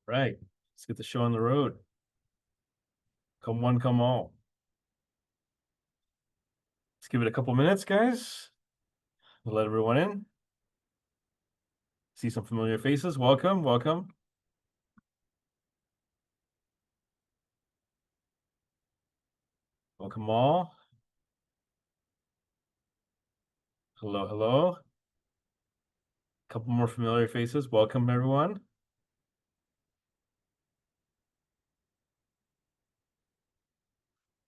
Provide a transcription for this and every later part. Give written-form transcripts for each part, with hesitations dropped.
Right. Let's get the show on the road. Come one, come all. Let's give it a couple minutes, guys. We'll let everyone in. See some familiar faces. Welcome, welcome. Welcome all. Hello, hello. Couple more familiar faces. Welcome, everyone.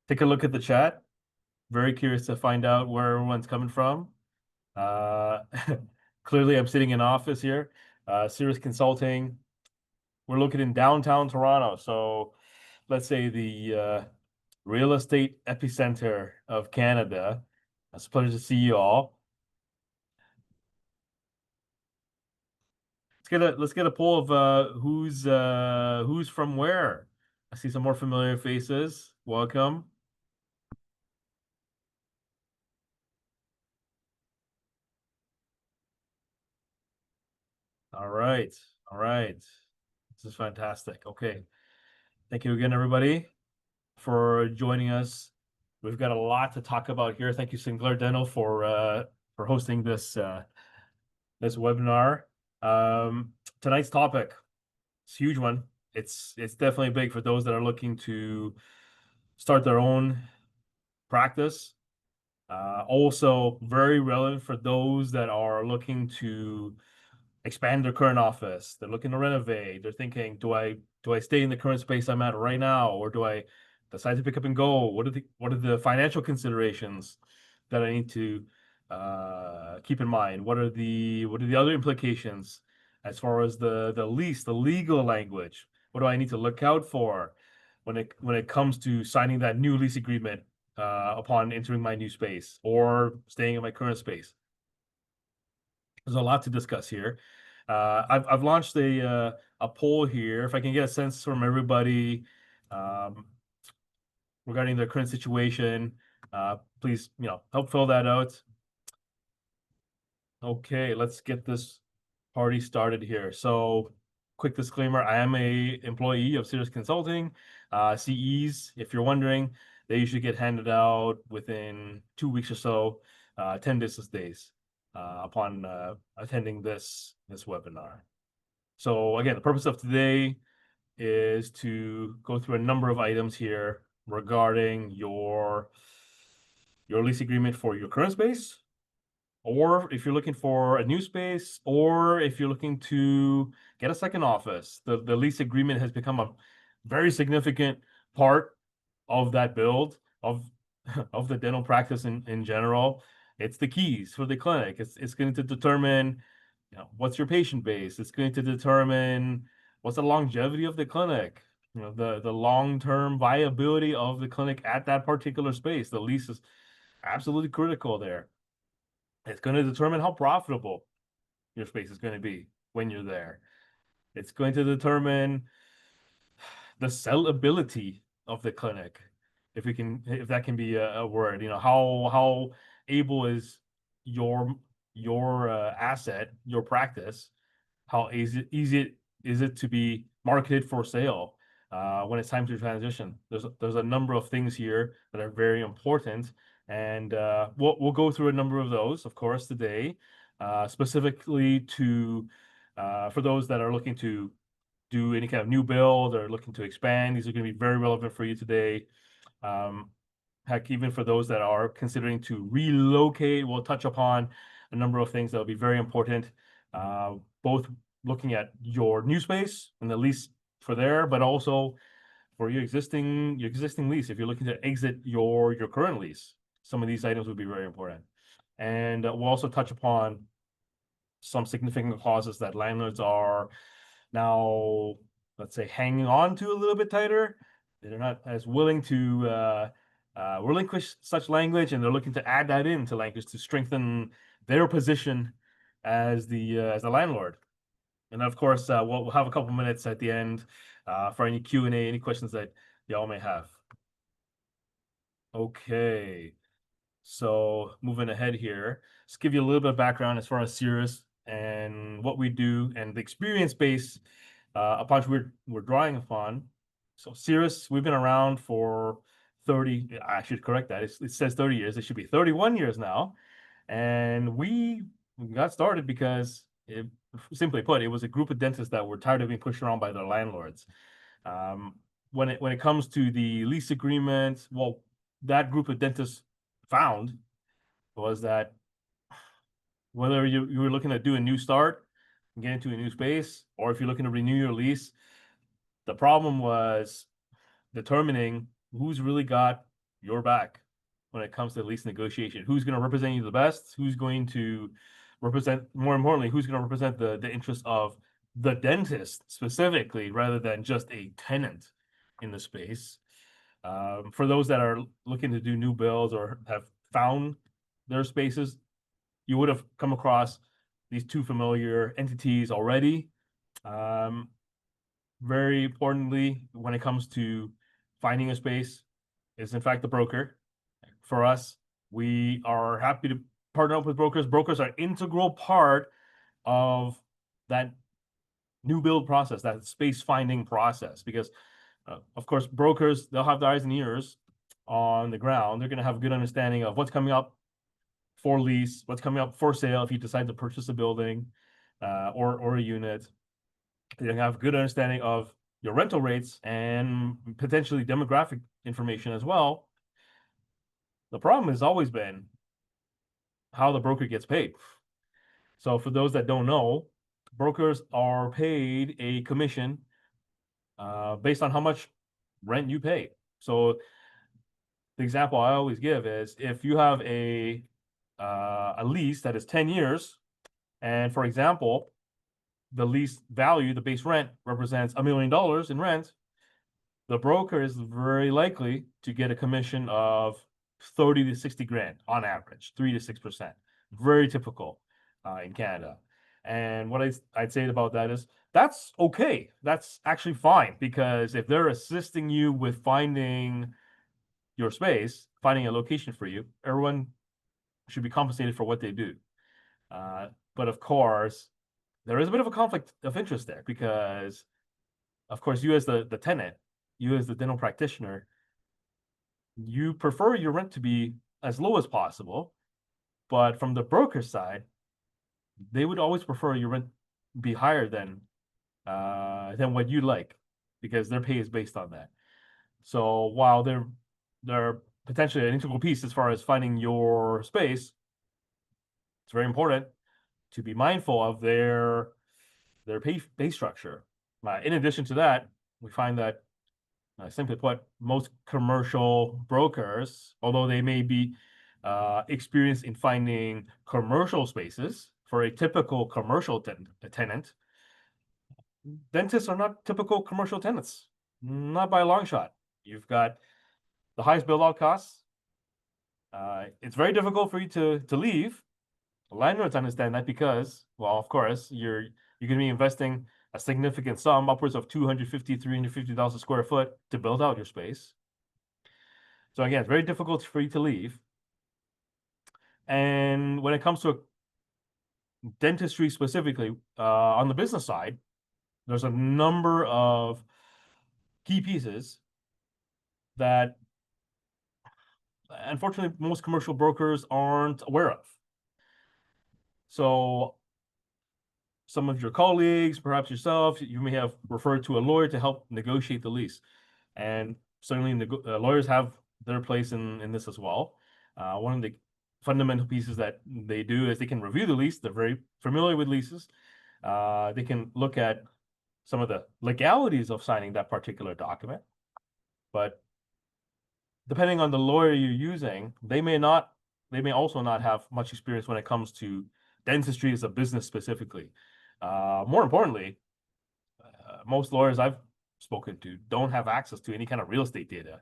Take a look at the chat. Very curious to find out where everyone's coming from. Uh, clearly, I'm sitting in office here. Cirrus Consulting. We're located in downtown Toronto. So let's say the real estate epicenter of Canada. It's a pleasure to see you all. Let's get a poll of who's from where. I see some more familiar faces. Welcome. All right. All right. This is fantastic. Okay. Thank you again, everybody, for joining us. We've got a lot to talk about here. Thank you, Sinclair Dental, for hosting this webinar. Tonight's topic, it's a huge one. It's definitely big for those that are looking to start their own practice. Also very relevant for those that are looking to expand their current office. They're looking to renovate. They're thinking, do I stay in the current space I'm at right now, or do I decide to pick up and go? What are the financial considerations that I need to keep in mind? What are the other implications as far as the lease, the legal language? What do I need to look out for when it comes to signing that new lease agreement upon entering my new space or staying in my current space? There's a lot to discuss here. I've launched a poll here. If I can get a sense from everybody um, regarding their current situation, please help fill that out. Okay, let's get this party started here. So, quick disclaimer: I am a employee of Cirrus Consulting. CEs, if you're wondering, they usually get handed out within 2 weeks or so, 10 business days upon attending this webinar. So again, the purpose of today is to go through a number of items here regarding your lease agreement for your current space, or if you're looking for a new space, or if you're looking to get a second office. The lease agreement has become a very significant part of that build of of the dental practice in general. It's the keys for the clinic. It's going to determine what's your patient base. It's going to determine what's the longevity of the clinic, the long-term viability of the clinic at that particular space. The lease is absolutely critical there. It's going to determine how profitable your space is going to be when you're there. It's going to determine the sellability of the clinic, if that can be a word. How able is your asset, your practice, how easy is it to be marketed for sale when it's time to transition. There's a number of things here that are very important, and we'll go through a number of those, of course, today, specifically for those that are looking to do any kind of new build or looking to expand. These are going to be very relevant for you today. Heck, even for those that are considering to relocate, we'll touch upon a number of things that will be very important, both looking at your new space and the lease for there, but also for your existing lease. If you're looking to exit your current lease, some of these items would be very important. And we'll also touch upon some significant clauses that landlords are now, let's say, hanging on to a little bit tighter. They're not as willing to relinquish such language, and they're looking to add that into language to strengthen their position as the landlord. And of course, we'll have a couple minutes at the end for any Q&A, any questions that y'all may have. Okay, so moving ahead here, let's give you a little bit of background as far as Cirrus and what we do and the experience base upon which we're drawing upon. So Cirrus, we've been around for 30, I should correct that. It says 30 years. It should be 31 years now. And we got started because, simply put, it was a group of dentists that were tired of being pushed around by their landlords. Um, when it comes to the lease agreement, well, that group of dentists found was that whether you were looking to do a new start and get into a new space, or if you're looking to renew your lease, the problem was determining who's really got your back when it comes to lease negotiation. Who's going to represent you the best? Who's going to represent, more importantly, who's going to represent the interest of the dentist specifically, rather than just a tenant in the space. For those that are looking to do new builds or have found their spaces, you would have come across these two familiar entities already. Very importantly, when it comes to finding a space, is in fact the broker. For us, we are happy to partner up with brokers. Brokers are an integral part of that new build process, that space finding process, because of course, brokers, they'll have their eyes and ears on the ground. They're going to have a good understanding of what's coming up for lease, what's coming up for sale if you decide to purchase a building or a unit. They're going to have a good understanding of your rental rates and potentially demographic information as well. The problem has always been how the broker gets paid. So for those that don't know, brokers are paid a commission based on how much rent you pay. So the example I always give is if you have a lease that is 10 years, and for example, the lease value, the base rent represents $1 million in rent, the broker is very likely to get a commission of 30 to 60 grand on average, 3 to 6%. Very typical in Canada. And what I'd say about that is that's okay. That's actually fine, because if they're assisting you with finding your space, finding a location for you, everyone should be compensated for what they do. But of course, there is a bit of a conflict of interest there, because of course, you as the tenant, you as the dental practitioner, you prefer your rent to be as low as possible. But from the broker side, they would always prefer your rent be higher than what you like, because their pay is based on that. So while they're potentially an integral piece as far as finding your space, it's very important to be mindful of their pay structure. In addition to that, we find that, simply put, most commercial brokers, although they may be experienced in finding commercial spaces for a typical commercial tenant, dentists are not typical commercial tenants, not by a long shot. You've got the highest build-out costs. It's very difficult for you to leave. Landlords understand that because, well, of course, you're going to be investing a significant sum, upwards of 250, 350,000 square foot to build out your space. So again, it's very difficult for you to leave. And when it comes to dentistry specifically, on the business side, there's a number of key pieces that unfortunately most commercial brokers aren't aware of. So some of your colleagues, perhaps yourself, you may have referred to a lawyer to help negotiate the lease. And certainly lawyers have their place in this as well. One of the fundamental pieces that they do is they can review the lease. They're very familiar with leases. They can look at some of the legalities of signing that particular document. But depending on the lawyer you're using, they may also not have much experience when it comes to dentistry as a business specifically. More importantly, most lawyers I've spoken to don't have access to any kind of real estate data.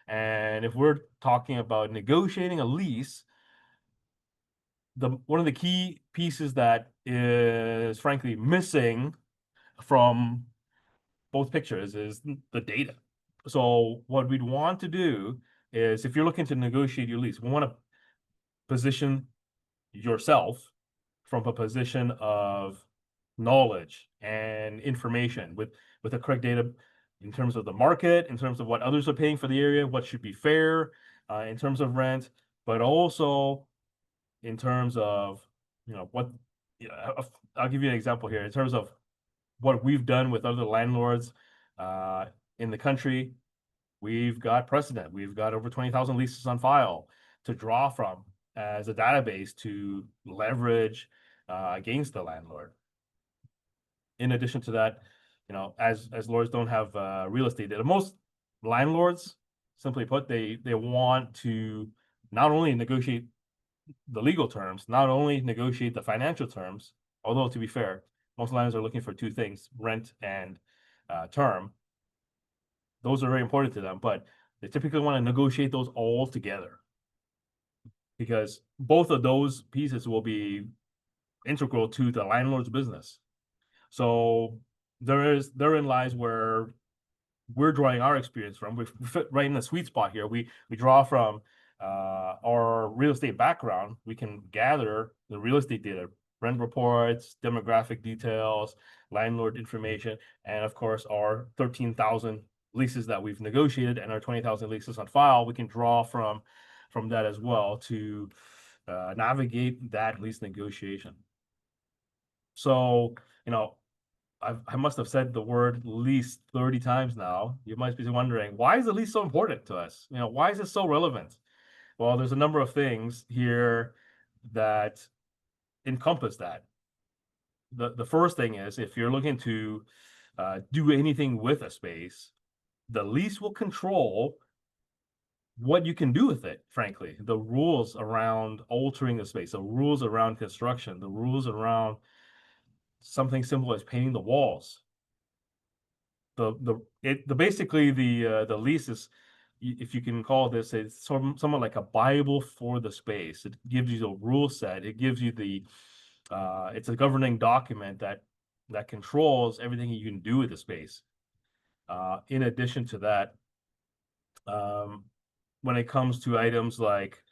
And if we're talking about negotiating a lease, one of the key pieces that is frankly missing from both pictures is the data. So what we'd want to do is, if you're looking to negotiate your lease, we want to position yourself from a position of knowledge and information with the correct data in terms of the market, in terms of what others are paying for the area, what should be fair in terms of rent, but also in terms of what. I'll give you an example here in terms of what we've done with other landlords uh, in the country. We've got precedent. We've got over 20,000 leases on file to draw from as a database to leverage against the landlord. In addition to that, as lords don't have real estate data, most landlords, simply put, they want to not only negotiate the legal terms, not only negotiate the financial terms, although to be fair, most landlords are looking for two things: rent and term. Those are very important to them, but they typically want to negotiate those all together because both of those pieces will be integral to the landlord's business. So therein lies where we're drawing our experience from. We fit right in the sweet spot here. We draw from our real estate background. We can gather the real estate data, rent reports, demographic details, landlord information, and of course our 13,000 leases that we've negotiated and our 20,000 leases on file. We can draw from that as well to navigate that lease negotiation. So, I must have said the word lease 30 times now. You might be wondering, why is the lease so important to us? Why is it so relevant? Well, there's a number of things here that encompass that. The first thing is, if you're looking to do anything with a space, the lease will control what you can do with it, frankly. The rules around altering the space, the rules around construction, the rules around something simple as painting the walls. Basically the lease is, if you can call this, it's somewhat like a Bible for the space. It gives you the rule set. It gives you it's a governing document that controls everything you can do with the space. In addition to that, when it comes to items like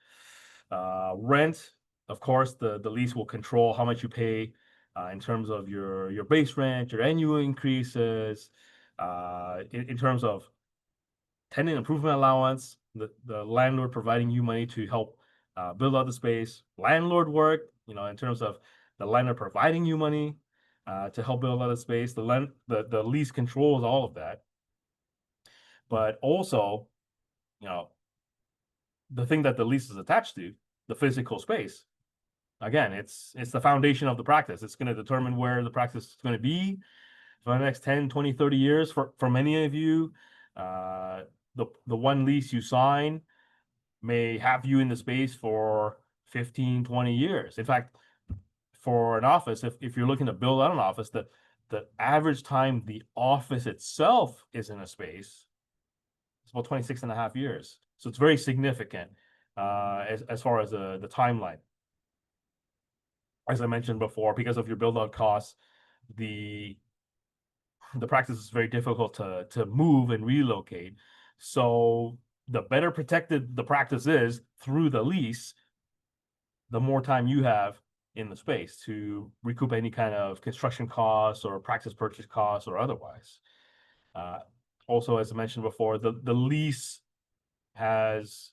rent, of course, the lease will control how much you pay in terms of your base rent, your annual increases, in terms of tenant improvement allowance, the landlord providing you money to help build out the space, landlord work, in terms of the landlord providing you money to help build out the space. The lease controls all of that. But also, the thing that the lease is attached to, the physical space. Again, it's the foundation of the practice. It's going to determine where the practice is going to be for the next 10, 20, 30 years. For many of you, the one lease you sign may have you in the space for 15, 20 years. In fact, for an office, if you're looking to build out an office, the average time the office itself is in a space is about 26 and a half years. So it's very significant as far as the timeline. As I mentioned before, because of your build out costs, the practice is very difficult to move and relocate. So the better protected the practice is through the lease, the more time you have in the space to recoup any kind of construction costs or practice purchase costs or otherwise. Also, as I mentioned before, the lease has,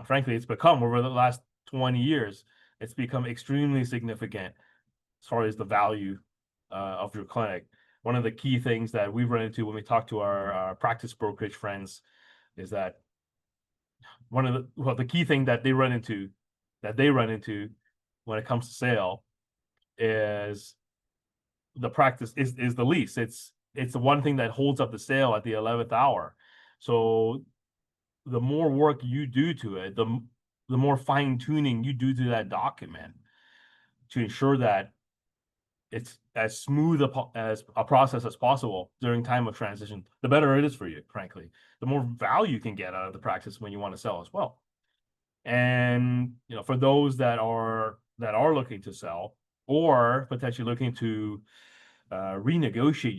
frankly, it's become over the last 20 years, it's become extremely significant as far as the value of your clinic. One of the key things that we've run into when we talk to our practice brokerage friends is that the key thing that they run into when it comes to sale is the practice is the lease. It's the one thing that holds up the sale at the 11th hour. So the more work you do to it, the more fine tuning you do to that document to ensure that it's as smooth as a process as possible during time of transition, the better it is for you, frankly. The more value you can get out of the practice when you want to sell as well. And for those that are looking to sell or potentially looking to renegotiate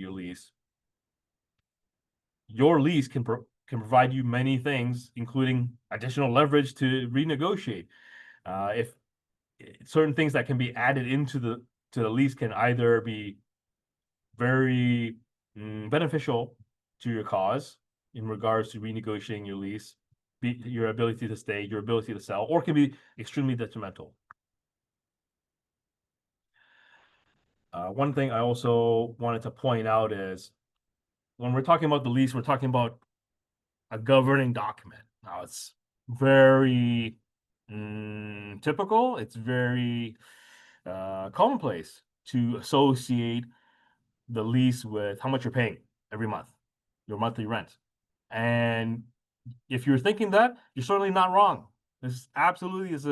your lease can provide you many things, including additional leverage to renegotiate. If certain things that can be added into to the lease can either be very beneficial to your cause in regards to renegotiating your lease, your ability to stay, your ability to sell, or can be extremely detrimental. One thing I also wanted to point out is when we're talking about the lease, we're talking about a governing document. Now, it's very typical, it's very commonplace to associate the lease with how much you're paying every month, your monthly rent. And if you're thinking that, you're certainly not wrong. This absolutely is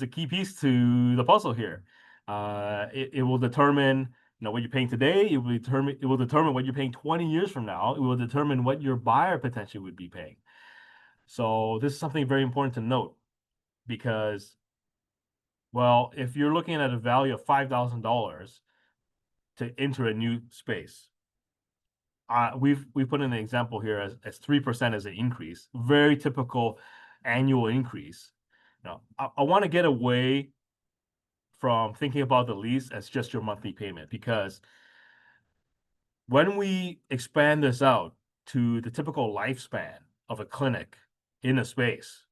a key piece to the puzzle here. It will determine what you're paying today. It will determine what you're paying 20 years from now. It will determine what your buyer potentially would be paying. So this is something very important to note because, well, if you're looking at a value of $5,000 to enter a new space, we've put in an example here as 3% as an increase, very typical annual increase. Now, I want to get away from thinking about the lease as just your monthly payment, because when we expand this out to the typical lifespan of a clinic in a space,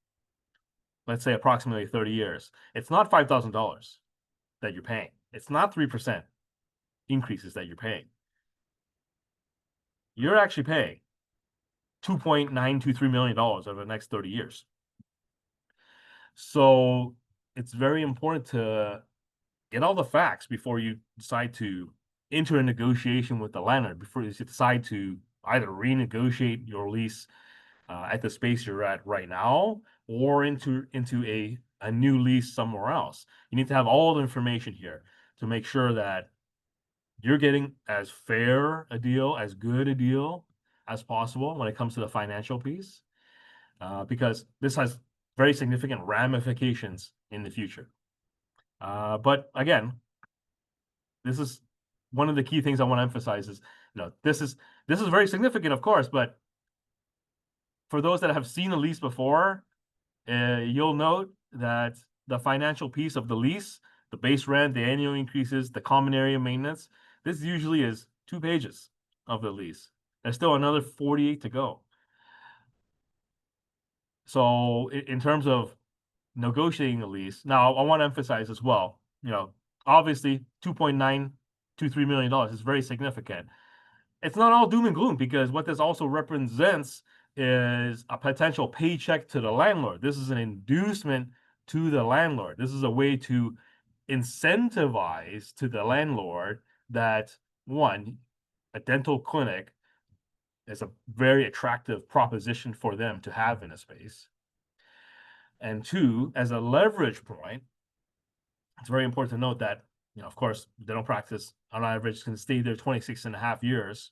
let's say approximately 30 years, it's not $5,000 that you're paying. It's not 3% increases that you're paying. You're actually paying $2.923 million over the next 30 years. So it's very important to get all the facts before you decide to enter a negotiation with the landlord, before you decide to either renegotiate your lease at the space you're at right now, or into a new lease somewhere else. You need to have all the information here to make sure that you're getting as fair a deal, as good a deal as possible when it comes to the financial piece, because this has very significant ramifications in the future. But again, this is one of the key things I want to emphasize is, this is very significant, of course, but for those that have seen a lease before, you'll note that the financial piece of the lease, the base rent, the annual increases, the common area maintenance, this usually is 2 pages of the lease. There's still another 48 to go. So in terms of negotiating a lease, now I want to emphasize as well, obviously $2.923 million is very significant. It's not all doom and gloom, because what this also represents is a potential paycheck to the landlord. This is an inducement to the landlord. This is a way to incentivize to the landlord that, one, a dental clinic is a very attractive proposition for them to have in a space. And two, as a leverage point, it's very important to note that, of course, dental practice on average can stay there 26 and a half years.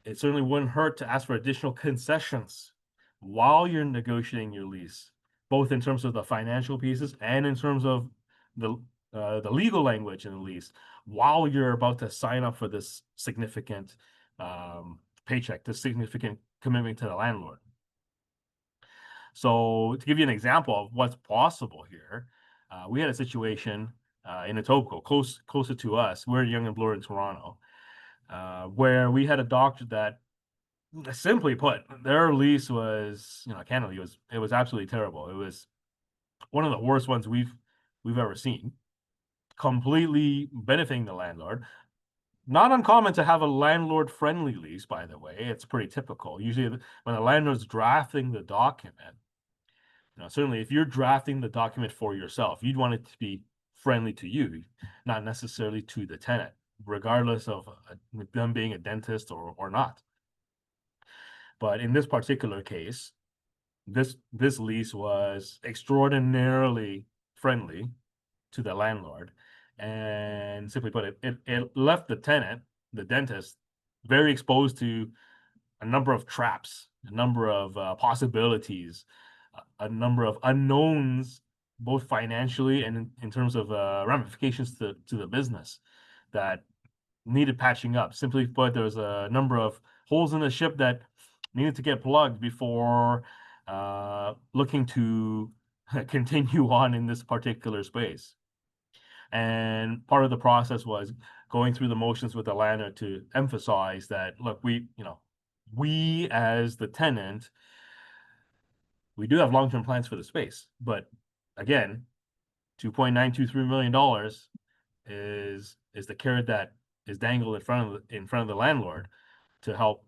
It certainly wouldn't hurt to ask for additional concessions while you're negotiating your lease, both in terms of the financial pieces and in terms of the legal language in the lease, while you're about to sign up for this significant paycheck, this significant commitment to the landlord. So to give you an example of what's possible here, we had a situation in Etobicoke, closer to us. We're a Young and Bloor in Toronto, where we had a doctor that, simply put, their lease was, candidly, it was absolutely terrible. It was one of the worst ones we've ever seen, completely benefiting the landlord. Not uncommon to have a landlord-friendly lease, by the way. It's pretty typical. Usually when the landlord's drafting the document, certainly if you're drafting the document for yourself, you'd want it to be friendly to you, not necessarily to the tenant, regardless of them being a dentist or not. But in this particular case, this lease was extraordinarily friendly to the landlord, and simply put, it left the tenant, the dentist, very exposed to a number of traps, a number of possibilities, a number of unknowns, both financially and in terms of ramifications to the business that needed patching up. Simply put, there was a number of holes in the ship that needed to get plugged before looking to continue on in this particular space. And part of the process was going through the motions with the landlord to emphasize that, look, we as the tenant, we do have long-term plans for the space, but again, $2.923 million is the carrot that is dangled in front of the landlord to help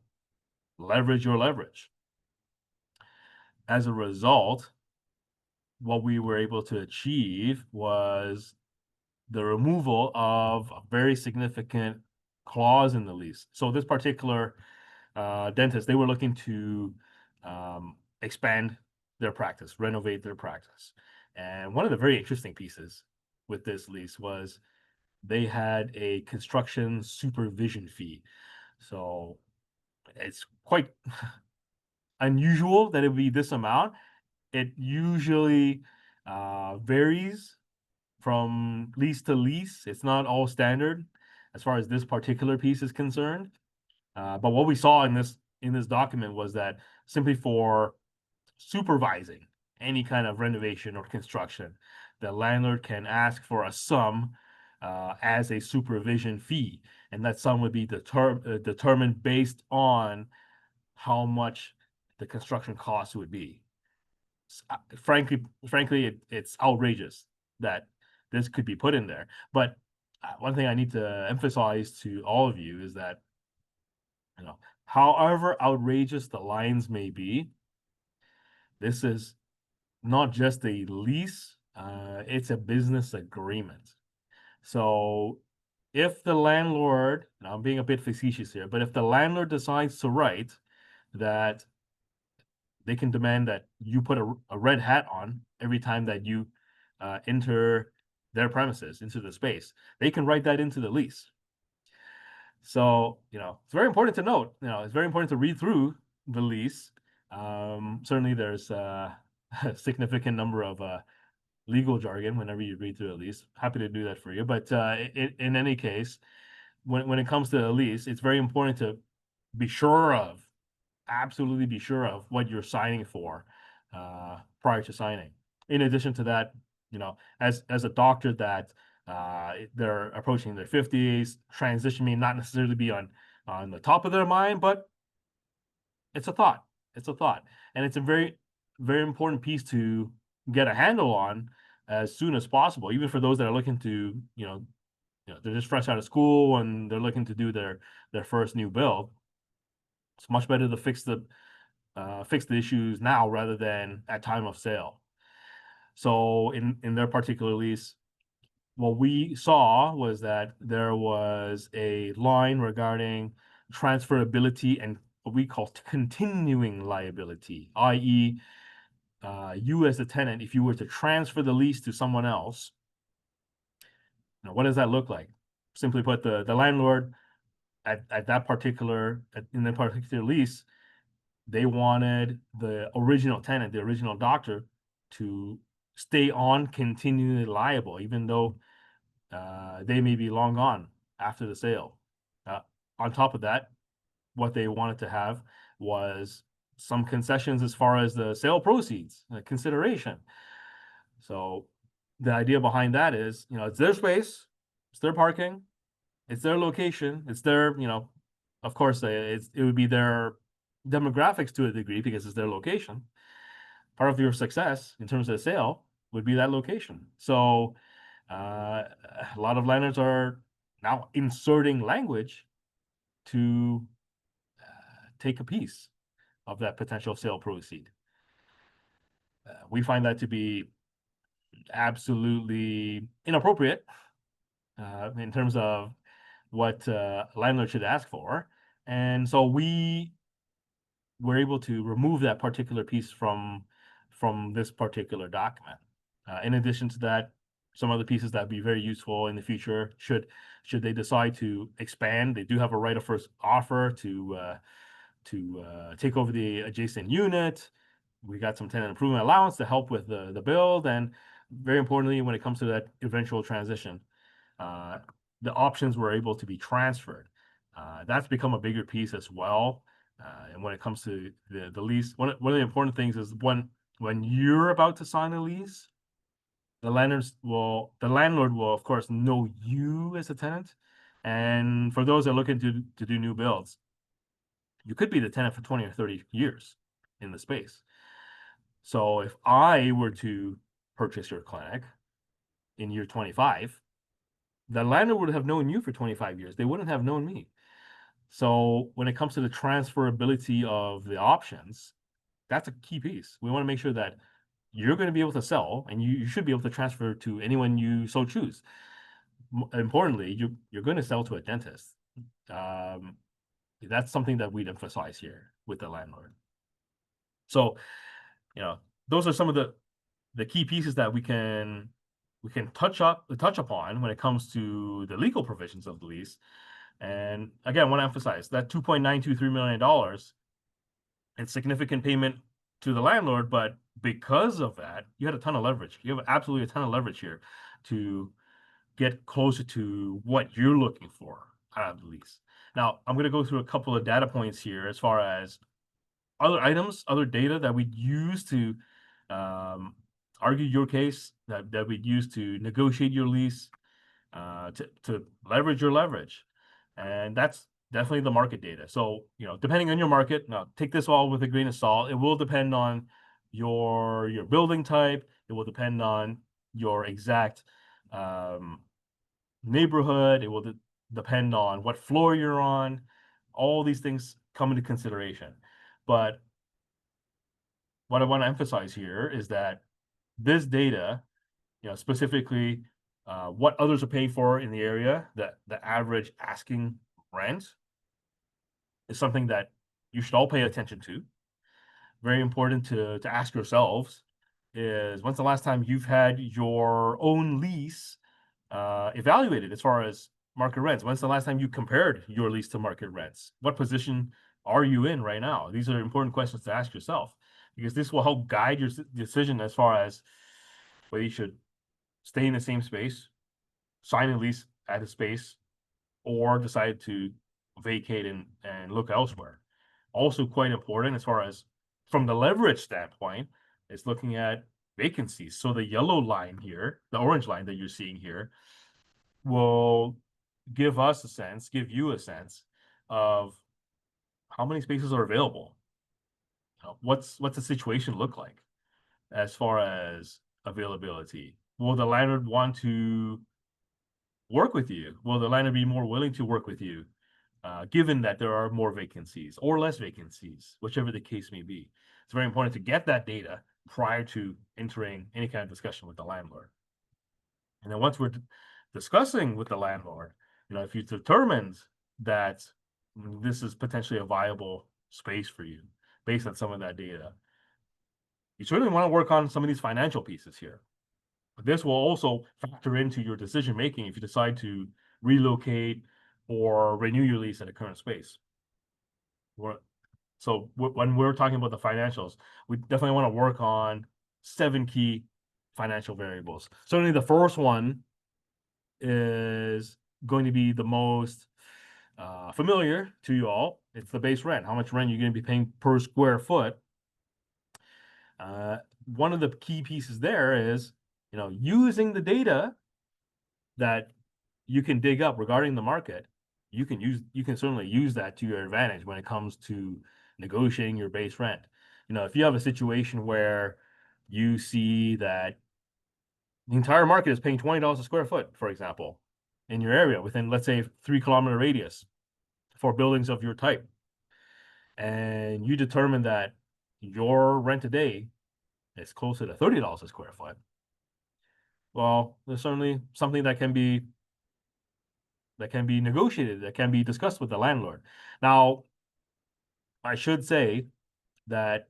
leverage your leverage. As a result, what we were able to achieve was the removal of a very significant clause in the lease. So this particular dentist, they were looking to expand their practice, renovate their practice. And one of the very interesting pieces with this lease was they had a construction supervision fee. So it's quite unusual that it would be this amount. It usually varies from lease to lease. It's not all standard as far as this particular piece is concerned. But what we saw in this document was that simply for supervising any kind of renovation or construction, the landlord can ask for a sum as a supervision fee, and that sum would be determined based on how much the construction cost would be. Frankly, it's outrageous that this could be put in there. But one thing I need to emphasize to all of you is that, however outrageous the lines may be, this is not just a lease, it's a business agreement. So if the landlord, now I'm being a bit facetious here, but if the landlord decides to write that they can demand that you put a red hat on every time that you enter their premises into the space, they can write that into the lease. So, it's very important to note, it's very important to read through the lease. Certainly there's a significant number of legal jargon whenever you read through a lease. Happy to do that for you. But in any case, when it comes to a lease, it's very important to be sure of, absolutely be sure of what you're signing for prior to signing. In addition to that, as a doctor that they're approaching their 50s, transition may not necessarily be on the top of their mind, but it's a thought. It's a thought, and it's a very, very important piece to get a handle on as soon as possible. Even for those that are looking to, they're just fresh out of school and they're looking to do their first new build. It's much better to fix the issues now rather than at time of sale. So in their particular lease, what we saw was that there was a line regarding transferability and what we call continuing liability, i.e., you as a tenant, if you were to transfer the lease to someone else, what does that look like? Simply put, the landlord in that particular lease, they wanted the original tenant, the original doctor, to stay on continually liable, even though they may be long gone after the sale. On top of that, what they wanted to have was some concessions as far as the sale proceeds, consideration. So the idea behind that is, it's their space, it's their parking, it's their location, it's their, of course, it would be their demographics to a degree because it's their location. Part of your success in terms of the sale would be that location. So a lot of landlords are now inserting language to take a piece of that potential sale proceed. We find that to be absolutely inappropriate in terms of what landlord should ask for. And so we were able to remove that particular piece from this particular document. In addition to that, some other pieces that would be very useful in the future should they decide to expand. They do have a right of first offer to take over the adjacent unit. We got some tenant improvement allowance to help with the build, and very importantly, when it comes to that eventual transition, the options were able to be transferred. That's become a bigger piece as well. And when it comes to the lease, one of the important things is when you're about to sign a lease, the landlord will of course know you as a tenant. And for those that are looking to do new builds, you could be the tenant for 20 or 30 years in the space. So if I were to purchase your clinic in year 25, the landlord would have known you for 25 years. They wouldn't have known me. So when it comes to the transferability of the options, that's a key piece. We want to make sure that you're going to be able to sell, and you should be able to transfer to anyone you so choose. Importantly, you're going to sell to a dentist. Um, that's something that we'd emphasize here with the landlord. So, you know, those are some of the key pieces that we can touch upon when it comes to the legal provisions of the lease. And again, I want to emphasize that $2.923 million and significant payment to the landlord, but because of that, you had a ton of leverage. You have absolutely a ton of leverage here to get closer to what you're looking for out of the lease. Now, I'm going to go through a couple of data points here as far as other items, other data that we'd use to argue your case, that we'd use to negotiate your lease, to leverage your leverage. And that's definitely the market data. So, depending on your market, now take this all with a grain of salt. It will depend on your building type. It will depend on your exact neighborhood. It will depend on what floor you're on. All these things come into consideration. But what I want to emphasize here is that this data, specifically what others are paying for in the area, the average asking rent, is something that you should all pay attention to. Very important to ask yourselves is, when's the last time you've had your own lease evaluated as far as market rents? When's the last time you compared your lease to market rents? What position are you in right now? These are important questions to ask yourself, because this will help guide your decision as far as whether you should stay in the same space, sign a lease at a space, or decide to vacate and look elsewhere. Also quite important as far as from the leverage standpoint is looking at vacancies. So the yellow line here, the orange line that you're seeing here, will give you a sense of how many spaces are available. What's the situation look like as far as availability? Will the landlord want to work with you? Will the landlord be more willing to work with you, given that there are more vacancies or less vacancies, whichever the case may be? It's very important to get that data prior to entering any kind of discussion with the landlord. And then once we're discussing with the landlord, if you determined that this is potentially a viable space for you based on some of that data, you certainly want to work on some of these financial pieces here. This will also factor into your decision making if you decide to relocate or renew your lease at a current space. So when we're talking about the financials, we definitely want to work on 7 key financial variables. Certainly the first one is going to be the most familiar to you all. It's the base rent. How much rent you're going to be paying per square foot. One of the key pieces there is, using the data that you can dig up regarding the market, you can certainly use that to your advantage when it comes to negotiating your base rent. If you have a situation where you see that the entire market is paying $20 a square foot, for example, in your area within, let's say, 3-kilometer radius for buildings of your type, and you determine that your rent today is closer to $30 a square foot, well, there's certainly something that can be negotiated, that can be discussed with the landlord. Now, I should say that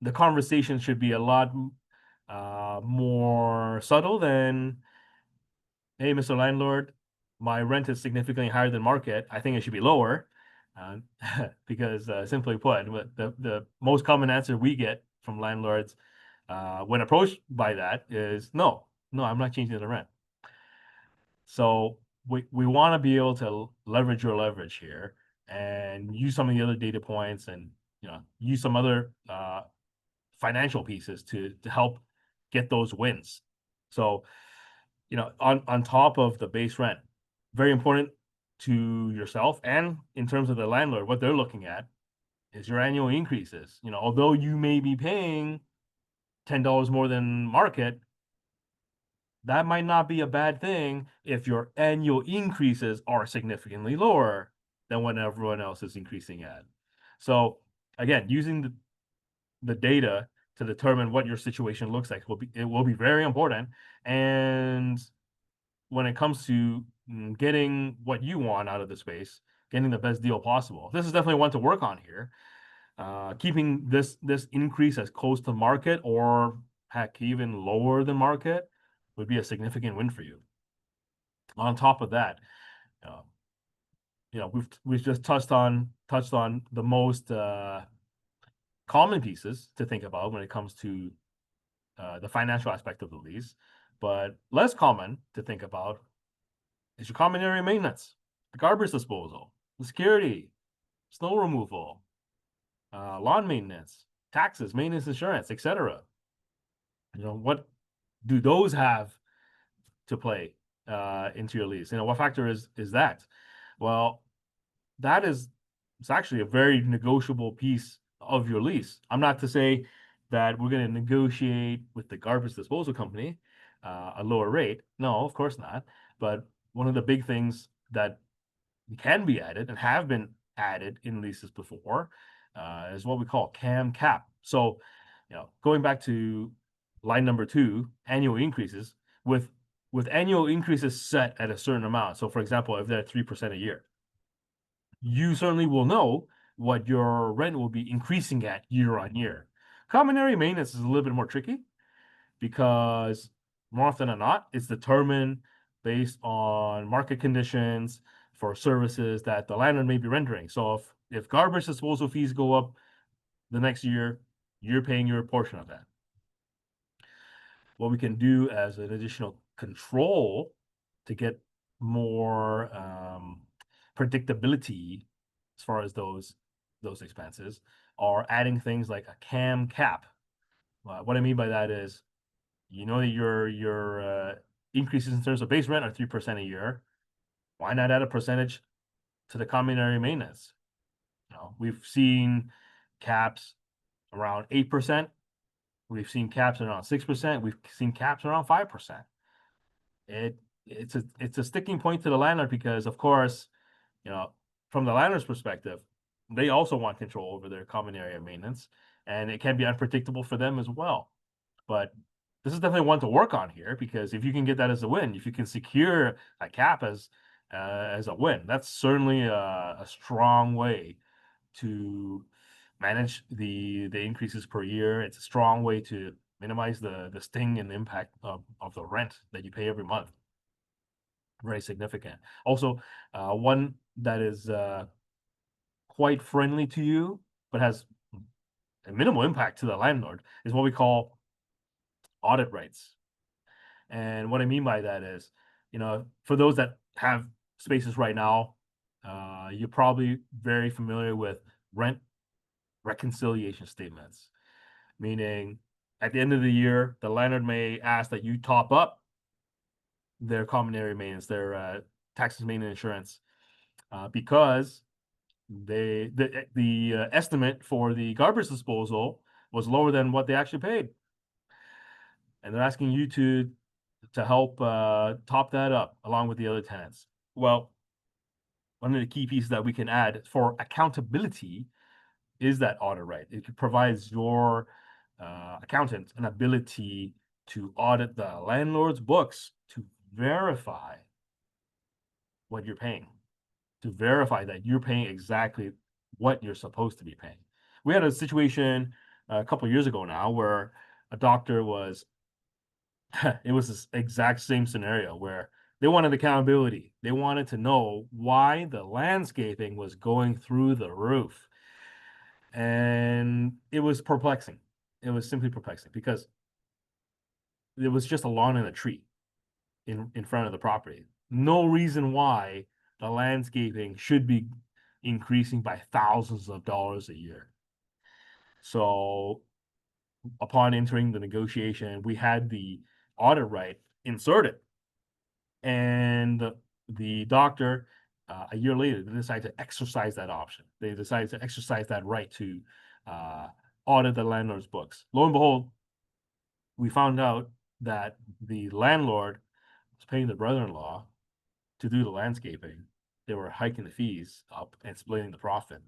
the conversation should be a lot more subtle than, hey, Mr. Landlord, my rent is significantly higher than market. I think it should be lower. Because simply put, the most common answer we get from landlords when approached by that is, no, I'm not changing the rent. So we want to be able to leverage your leverage here and use some of the other data points, and use some other financial pieces to help get those wins. So, on top of the base rent, very important to yourself and in terms of the landlord, what they're looking at is your annual increases. Although you may be paying $10 more than market, that might not be a bad thing if your annual increases are significantly lower than what everyone else is increasing at. So again, using the data to determine what your situation looks like will be very important. And when it comes to getting what you want out of the space, getting the best deal possible, this is definitely one to work on here. Keeping this increase as close to market or heck even lower than market would be a significant win for you. On top of that, uh, we've just touched on the most common pieces to think about when it comes to the financial aspect of the lease, but less common to think about is your common area maintenance, the garbage disposal, the security, snow removal, lawn maintenance, taxes, maintenance, insurance, etc. What do those have to play into your lease? What factor is that? Well, that is it's actually a very negotiable piece of your lease. I'm not to say that we're going to negotiate with the garbage disposal company a lower rate. No, of course not. But one of the big things that can be added and have been added in leases before is what we call CAM cap. So, going back to line number 2, annual increases with annual increases set at a certain amount. So, for example, if they're 3% a year, you certainly will know what your rent will be increasing at year on year. Common area maintenance is a little bit more tricky because more often than not, it's determined based on market conditions for services that the landlord may be rendering. So if garbage disposal fees go up the next year, you're paying your portion of that. What we can do as an additional control to get more predictability as far as those expenses are adding things like a CAM cap. What I mean by that is, that your increases in terms of base rent are 3% a year. Why not add a percentage to the common area maintenance? We've seen caps around 8%. We've seen caps around 6%. We've seen caps around 5%. It's a sticking point to the landlord because, of course, from the landlord's perspective, they also want control over their common area maintenance, and it can be unpredictable for them as well. But this is definitely one to work on here because if you can get that as a win, if you can secure a cap as a win, that's certainly a strong way to manage the increases per year. It's a strong way to minimize the sting and impact of the rent that you pay every month. Very significant. Also, one that is quite friendly to you, but has a minimal impact to the landlord is what we call audit rights. And what I mean by that is, for those that have spaces right now, you're probably very familiar with rent reconciliation statements, meaning at the end of the year, the landlord may ask that you top up their common area maintenance, their taxes, maintenance, insurance, because the estimate for the garbage disposal was lower than what they actually paid, and they're asking you to help top that up along with the other tenants. Well, one of the key pieces that we can add for accountability is that audit right. It provides your accountant an ability to audit the landlord's books to verify what you're paying, to verify that you're paying exactly what you're supposed to be paying. We had a situation a couple of years ago now where a doctor was it was this exact same scenario where they wanted accountability. They wanted to know why the landscaping was going through the roof. And it was perplexing. It was simply perplexing because it was just a lawn and a tree in front of the property. No reason why the landscaping should be increasing by thousands of dollars a year. So upon entering the negotiation, we had the audit right inserted. And the doctor, a year later, they decided to exercise that option. They decided to exercise that right to uh, audit the landlord's books. Lo and behold, we found out that the landlord was paying the brother-in-law to do the landscaping. They were hiking the fees up and splitting the profit.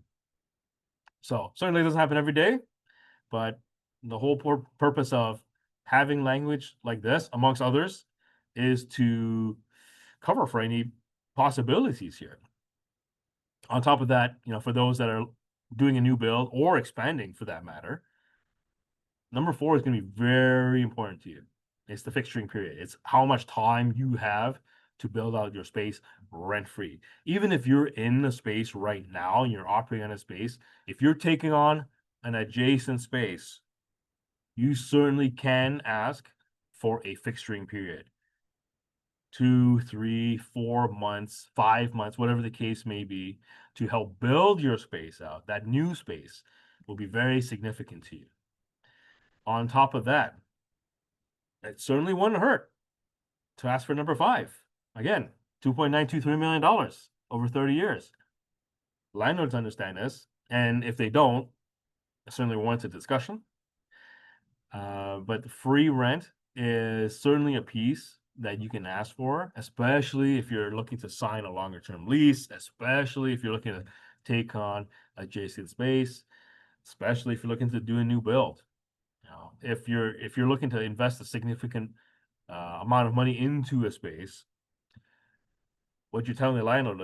So certainly doesn't happen every day, but the whole purpose of having language like this, amongst others, is to cover for any possibilities here. On top of that, for those that are doing a new build or expanding for that matter, number 4 is going to be very important to you. It's the fixturing period. It's how much time you have to build out your space rent free. Even if you're in the space right now and you're operating on a space, if you're taking on an adjacent space, you certainly can ask for a fixturing period. 2, 3, 4 months, 5 months, whatever the case may be, to help build your space out. That new space will be very significant to you. On top of that, it certainly wouldn't hurt to ask for number 5. Again, $2.923 million over 30 years. Landlords understand this, and if they don't, it certainly warrants a discussion. But free rent is certainly a piece that you can ask for, especially if you're looking to sign a longer term lease, especially if you're looking to take on adjacent space, especially if you're looking to do a new build. If you're looking to invest a significant amount of money into a space, what you're telling the landlord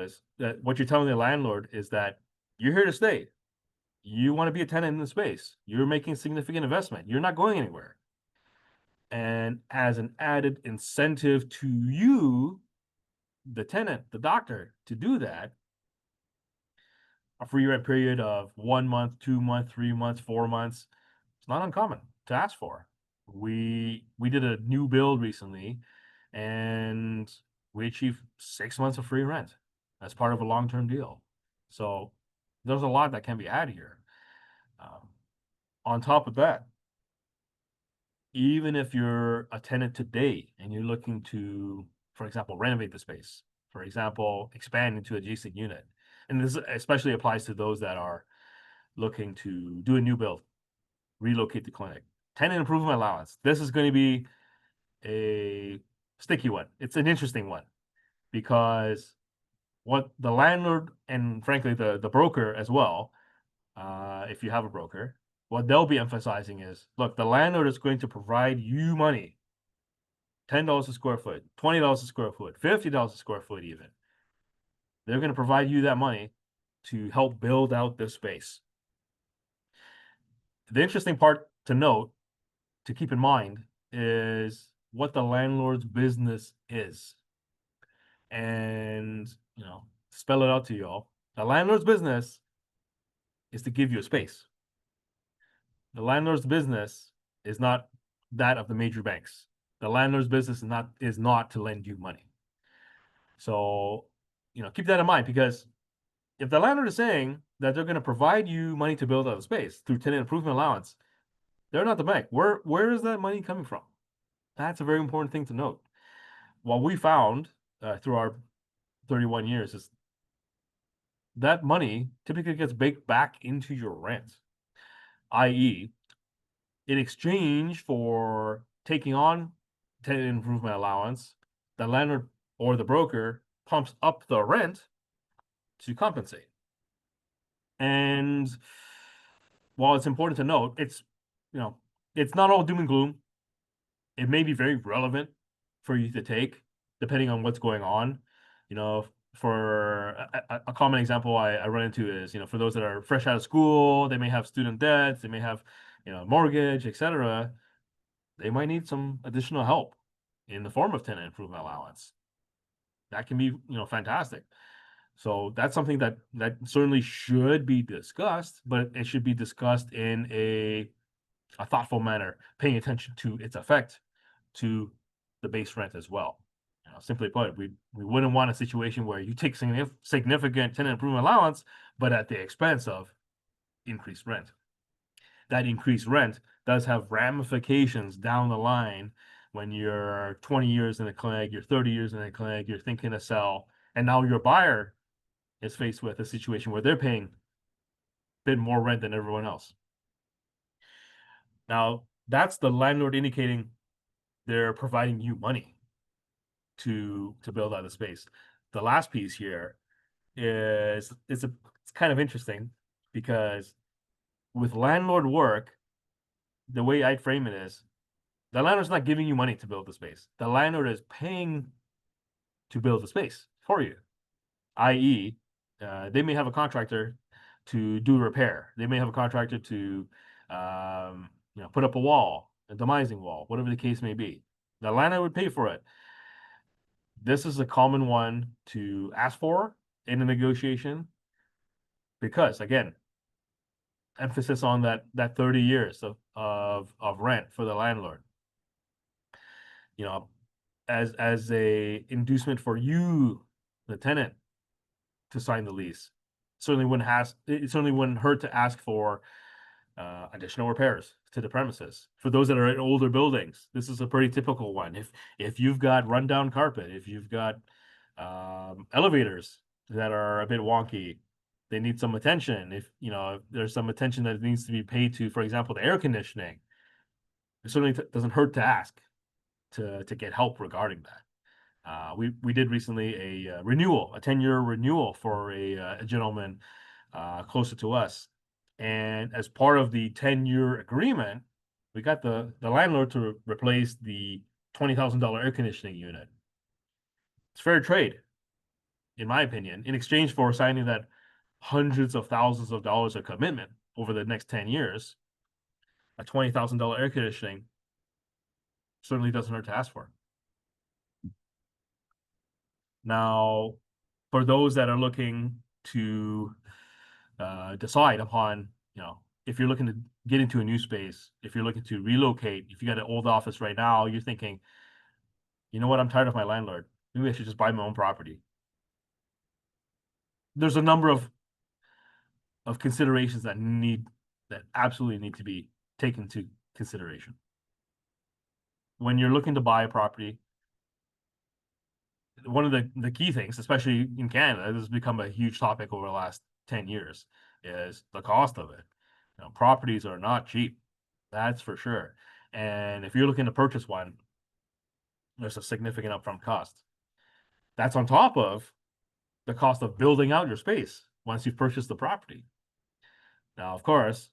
is that you're here to stay. You want to be a tenant in the space. You're making a significant investment. You're not going anywhere. And as an added incentive to you, the tenant, the doctor, to do that, a free rent period of 1 month, 2 months, 3 months, 4 months, it's not uncommon to ask for. We did a new build recently, and we achieved 6 months of free rent as part of a long-term deal. So there's a lot that can be had here. On top of that, even if you're a tenant today and you're looking to, for example, renovate the space, for example, expand into adjacent unit, and this especially applies to those that are looking to do a new build, relocate the clinic, tenant improvement allowance. This is going to be a sticky one. It's an interesting one because what the landlord and frankly the broker as well, if you have a broker, what they'll be emphasizing is, look, the landlord is going to provide you money, $10 a square foot, $20 a square foot, $50 a square foot even. They're going to provide you that money to help build out this space. The interesting part to note, to keep in mind, is what the landlord's business is. And, spell it out to y'all. The landlord's business is to give you a space. The landlord's business is not that of the major banks. The landlord's business is not to lend you money. So, keep that in mind, because if the landlord is saying that they're going to provide you money to build out a space through tenant improvement allowance, they're not the bank. Where is that money coming from? That's a very important thing to note. What we found through our 31 years is that money typically gets baked back into your rent, i.e., in exchange for taking on tenant improvement allowance, the landlord or the broker pumps up the rent to compensate. And while it's important to note, it's not all doom and gloom. It may be very relevant for you to take, depending on what's going on. For a common example I run into is, for those that are fresh out of school, they may have student debts, they may have, mortgage, etc. They might need some additional help in the form of tenant improvement allowance. That can be, fantastic. So that's something that certainly should be discussed, but it should be discussed in a thoughtful manner, paying attention to its effect to the base rent as well. Simply put, we wouldn't want a situation where you take significant tenant improvement allowance, but at the expense of increased rent. That increased rent does have ramifications down the line when you're 20 years in a clinic, you're 30 years in a clinic, you're thinking to sell, and now your buyer is faced with a situation where they're paying a bit more rent than everyone else. Now, that's the landlord indicating they're providing you money to build out the space. The last piece here is it's kind of interesting because with landlord work, the way I'd frame it is the landlord's not giving you money to build the space. The landlord is paying to build the space for you, i.e., they may have a contractor to do repair. They may have a contractor to put up a wall, a demising wall, whatever the case may be. The landlord would pay for it. This is a common one to ask for in a negotiation because, again, emphasis on that 30 years of rent for the landlord. You know, as a inducement for you, the tenant, to sign the lease. It certainly wouldn't hurt to ask for additional repairs to the premises. For those that are in older buildings, this is a pretty typical one. If you've got rundown carpet, if you've got elevators that are a bit wonky, they need some attention. If there's some attention that needs to be paid to, for example, the air conditioning, it certainly doesn't hurt to ask to get help regarding that. We did recently a renewal, a 10-year renewal for a gentleman closer to us. And as part of the 10-year agreement, we got the landlord to replace the $20,000 air conditioning unit. It's fair trade, in my opinion, in exchange for signing that hundreds of thousands of dollars of commitment over the next 10 years. A $20,000 air conditioning certainly doesn't hurt to ask for. Now, for those that are looking to decide upon, if you're looking to get into a new space, if you're looking to relocate, if you got an old office right now, you're thinking, you know what, I'm tired of my landlord. Maybe I should just buy my own property. There's a number of considerations that absolutely need to be taken into consideration. When you're looking to buy a property, one of the key things, especially in Canada, this has become a huge topic over the last 10 years, is the cost of it. Properties are not cheap, that's for sure. And if you're looking to purchase one, there's a significant upfront cost. That's on top of the cost of building out your space once you've purchased the property. Now, of course,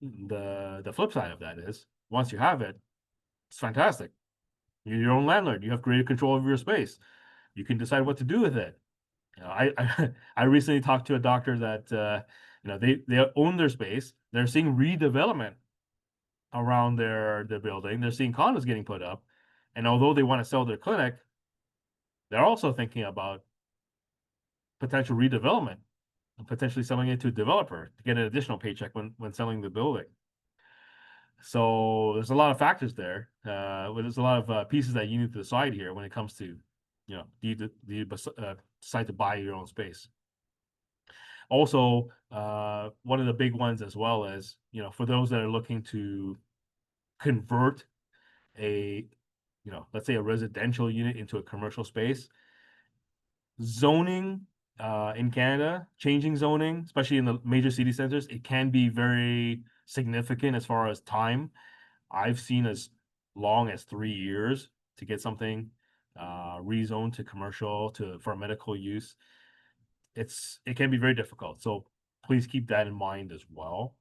the flip side of that is once you have it, it's fantastic. You're your own landlord. You have greater control over your space. You can decide what to do with it. I recently talked to a doctor that they own their space. They're seeing redevelopment around their building. They're seeing condos getting put up, and although they want to sell their clinic, they're also thinking about potential redevelopment and potentially selling it to a developer to get an additional paycheck when selling the building. So there's a lot of factors there. There's a lot of pieces that you need to decide here when it comes to, do you decide to buy your own space? Also, one of the big ones as well is, for those that are looking to convert let's say a residential unit into a commercial space, zoning in Canada, changing zoning, especially in the major city centers, it can be very significant as far as time. I've seen as long as 3 years to get something rezoned to commercial for medical use. It can be very difficult. So please keep that in mind as well.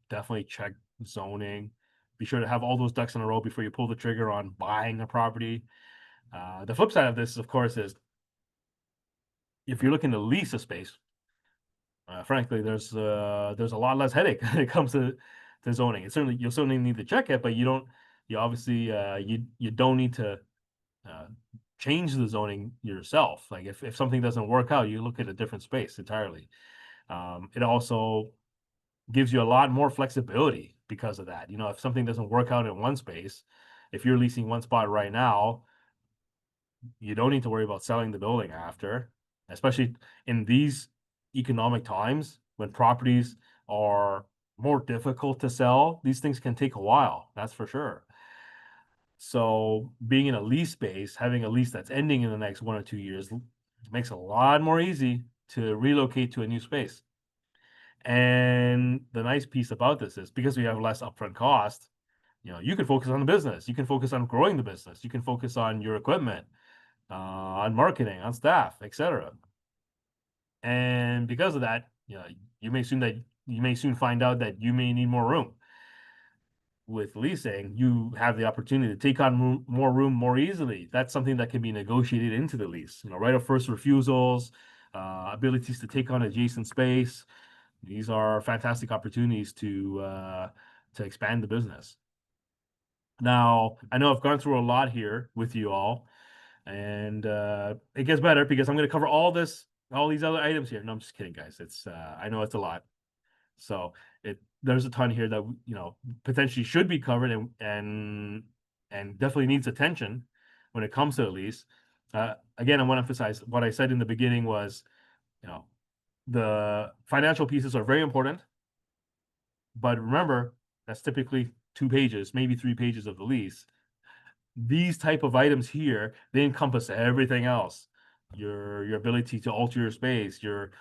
Definitely check zoning. Be sure to have all those ducks in a row before you pull the trigger on buying a property. The flip side of this, of course, is if you're looking to lease a space, frankly, there's a lot less headache when it comes to zoning. You'll certainly need to check it, but you obviously you don't need to change the zoning yourself. Like if something doesn't work out, you look at a different space entirely. It also gives you a lot more flexibility because of that. If something doesn't work out in one space, if you're leasing one spot right now, you don't need to worry about selling the building after, especially in these economic times when properties are more difficult to sell. These things can take a while, that's for sure. So being in a lease space, having a lease that's ending in the next 1 or 2 years makes it a lot more easy to relocate to a new space. And the nice piece about this is because we have less upfront cost, you can focus on the business, you can focus on growing the business, you can focus on your equipment, on marketing, on staff, etc. And because of that, you may soon find out that you may need more room. With leasing, you have the opportunity to take on more room more easily. That's something that can be negotiated into the lease. Right of first refusals, abilities to take on adjacent space. These are fantastic opportunities to expand the business. Now, I know I've gone through a lot here with you all, and it gets better because I'm going to cover all these other items here. No, I'm just kidding, guys. It's I know it's a lot. So there's a ton here that potentially should be covered and definitely needs attention when it comes to the lease. Again, I want to emphasize what I said in the beginning was, the financial pieces are very important, but remember that's typically 2 pages, maybe 3 pages of the lease. These type of items here, they encompass everything else. Your ability to alter your space, your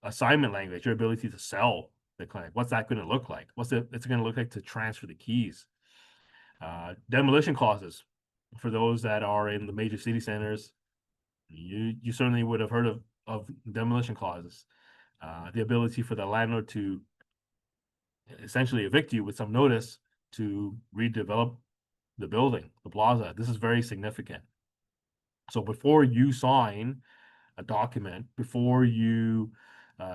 assignment language, your ability to sell the clinic. What's that going to look like? It's going to look like to transfer the keys? Demolition clauses for those that are in the major city centers. You certainly would have heard of demolition clauses. The ability for the landlord to essentially evict you with some notice to redevelop the building, the plaza. This is very significant. So before you sign a document, before you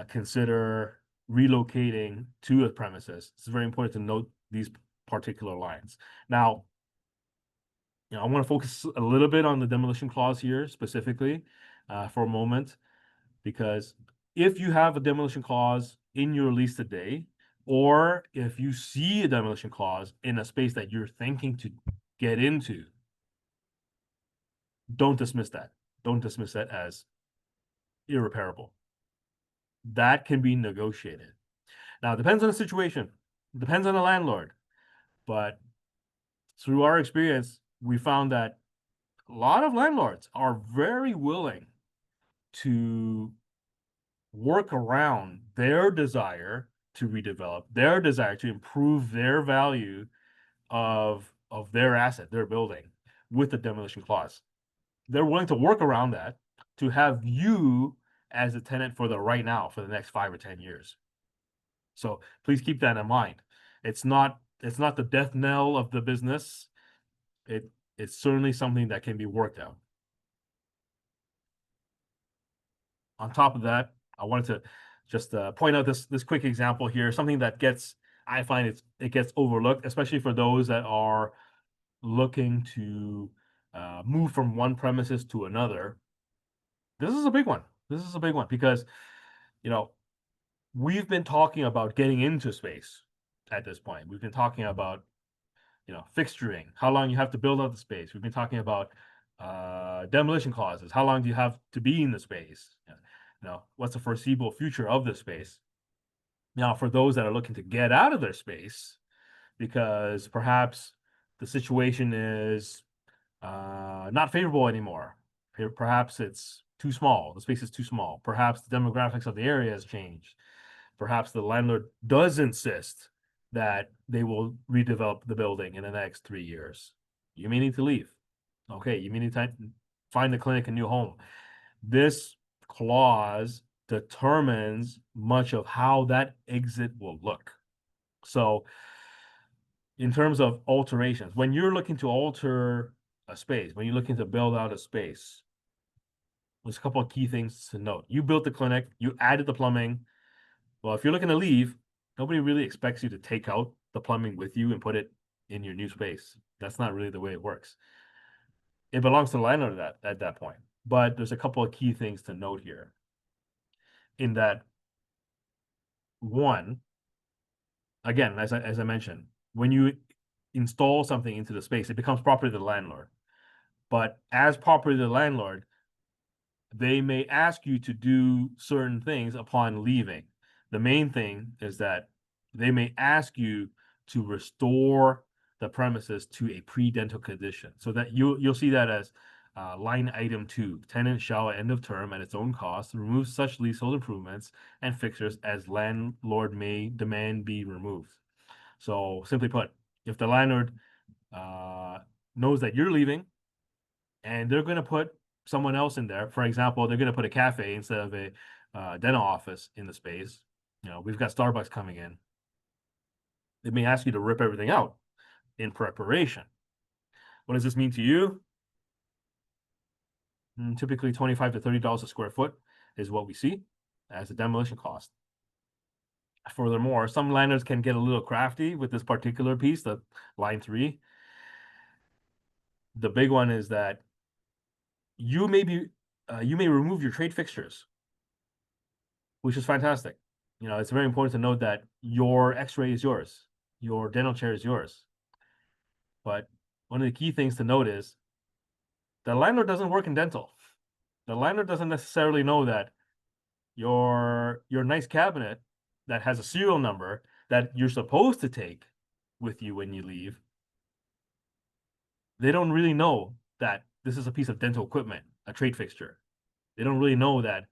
consider relocating to a premises, it's very important to note these particular lines. Now, I want to focus a little bit on the demolition clause here specifically for a moment, because if you have a demolition clause in your lease today, or if you see a demolition clause in a space that you're thinking to get into, don't dismiss that. Don't dismiss that as irreparable. That can be negotiated. Now, it depends on the situation, it depends on the landlord, but through our experience, we found that a lot of landlords are very willing to work around their desire to redevelop, their desire to improve their value of their asset, their building, with the demolition clause. They're willing to work around that to have you as a tenant for the right now for the next 5 or 10 years. So please keep that in mind. It's not the death knell of the business. It's certainly something that can be worked out. On top of that, I wanted to just point out this quick example here, something that I find it gets overlooked, especially for those that are looking to move from one premises to another. This is a big one. This is a big one because, we've been talking about getting into space at this point. We've been talking about, fixturing, how long you have to build out the space. We've been talking about demolition clauses. How long do you have to be in the space? What's the foreseeable future of the space? Now, for those that are looking to get out of their space, because perhaps the situation is not favorable anymore. Perhaps it's too small. The space is too small. Perhaps the demographics of the area has changed. Perhaps the landlord does insist that they will redevelop the building in the next 3 years. You may need to leave. Okay, you may need to find the clinic a new home. This clause determines much of how that exit will look. So in terms of alterations, when you're looking to alter a space, when you're looking to build out a space, there's a couple of key things to note. You built the clinic, you added the plumbing. Well, if you're looking to leave, nobody really expects you to take out the plumbing with you and put it in your new space. That's not really the way it works. It belongs to the landlord at that point. But there's a couple of key things to note here. In that, one, again, as I mentioned, when you install something into the space, it becomes property of the landlord. But as property of the landlord, they may ask you to do certain things upon leaving. The main thing is that they may ask you to restore the premises to a pre-dental condition. So that you'll see that as line item 2, tenant shall at end of term at its own cost remove such leasehold improvements and fixtures as landlord may demand be removed. So simply put, if the landlord uh, knows that you're leaving and they're going to put someone else in there, for example, they're going to put a cafe instead of a dental office in the space. We've got Starbucks coming in. They may ask you to rip everything out in preparation. What does this mean to you? Typically $25 to $30 a square foot is what we see as a demolition cost. Furthermore, some landlords can get a little crafty with this particular piece, the line 3. The big one is that you may remove your trade fixtures, which is fantastic. It's very important to note that your X-ray is yours, your dental chair is yours. But one of the key things to note is the landlord doesn't work in dental. The landlord doesn't necessarily know that your nice cabinet that has a serial number that you're supposed to take with you when you leave, they don't really know that this is a piece of dental equipment, a trade fixture. They don't really know that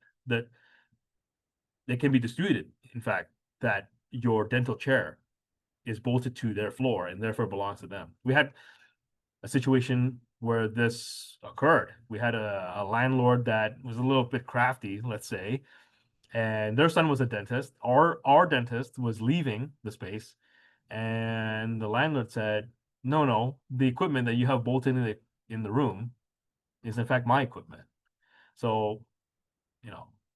they can be disputed, in fact, that your dental chair is bolted to their floor and therefore belongs to them. We had a situation where this occurred. We had a landlord that was a little bit crafty, let's say, and their son was a dentist. Our dentist was leaving the space, and the landlord said, no, the equipment that you have bolted in the room is in fact my equipment. So,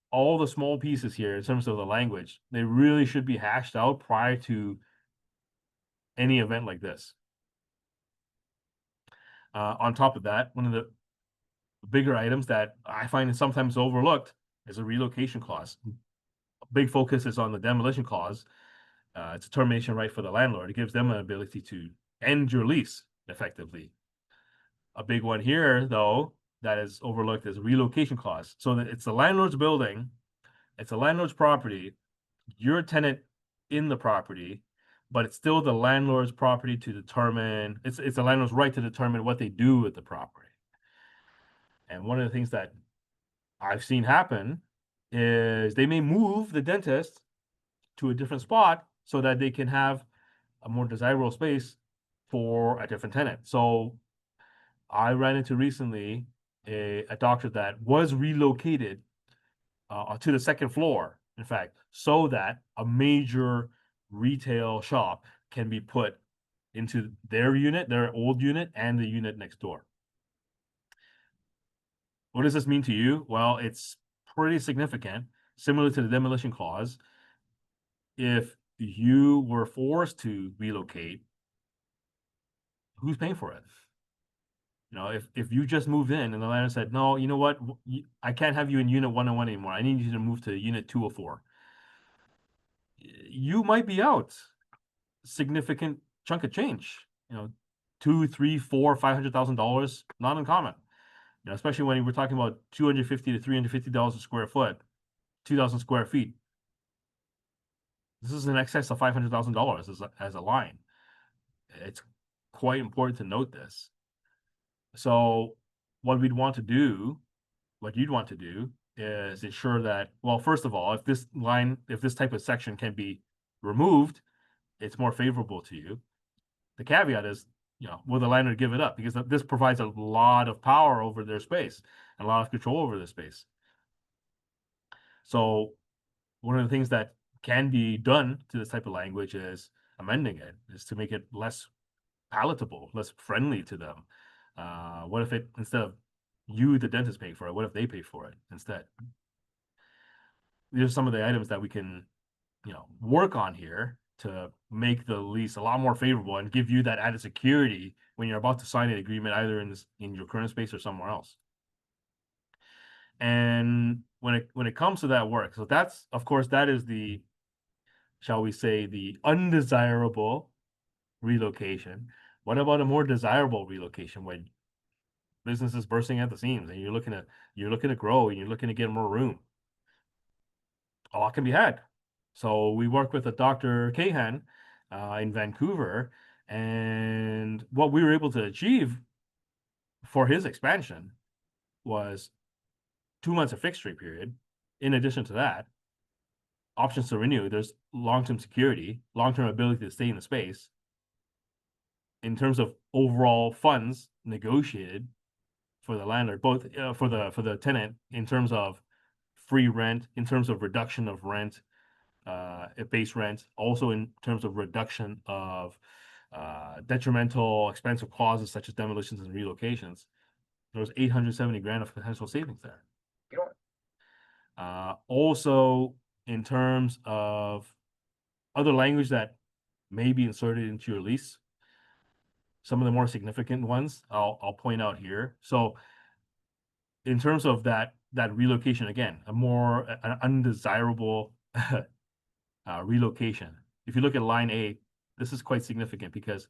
all the small pieces here in terms of the language, they really should be hashed out prior to any event like this. On top of that, one of the bigger items that I find is sometimes overlooked is a relocation clause. A big focus is on the demolition clause. It's a termination right for the landlord. It gives them an ability to end your lease effectively. A big one here, though, that is overlooked is a relocation clause. So that it's the landlord's building, it's the landlord's property, you're a tenant in the property, but it's still the landlord's property to determine, it's the landlord's right to determine what they do with the property. And one of the things that I've seen happen is they may move the dentist to a different spot so that they can have a more desirable space for a different tenant. So I ran into recently a doctor that was relocated to the second floor, in fact, so that a major retail shop can be put into their unit, their old unit, and the unit next door. What does this mean to you? Well, it's pretty significant, similar to the demolition clause. If you were forced to relocate, who's paying for it? If you just moved in and the landlord said, no, you know what, I can't have you in unit 101 anymore. I need you to move to unit 204. You might be out significant chunk of change, $2, $3, $4, $500,000, not uncommon. Especially when we're talking about $250 to $350 a square foot, 2,000 square feet. This is in excess of $500,000 as a line. It's quite important to note this. So what you'd want to do is ensure that, well, first of all, if this type of section can be removed, it's more favorable to you. The caveat is, will the landlord give it up? Because this provides a lot of power over their space and a lot of control over their space. So one of the things that can be done to this type of language is amending it, is to make it less palatable, less friendly to them. What if instead of you, the dentist, paying for it, what if they pay for it instead? These are some of the items that we can, work on here to make the lease a lot more favorable and give you that added security when you're about to sign an agreement, either in your current space or somewhere else. And when it comes to that work, so that's, of course, that is the, shall we say, the undesirable relocation. What about a more desirable relocation when business is bursting at the seams and you're looking to grow and you're looking to get more room? A lot can be had. So we work with a Dr. Kahan in Vancouver, And what we were able to achieve for his expansion was 2 months of fixed rate period. In addition to that, options to renew. There's long-term security, long-term ability to stay in the space. In terms of overall funds negotiated for the landlord, both for the tenant, in terms of free rent, in terms of reduction of rent, base rent, also in terms of reduction of detrimental expensive clauses such as demolitions and relocations. There was 870 grand of potential savings there. Also, in terms of other language that may be inserted into your lease, some of the more significant ones I'll point out here. So, in terms of that relocation, again, an undesirable relocation. If you look at line A, this is quite significant because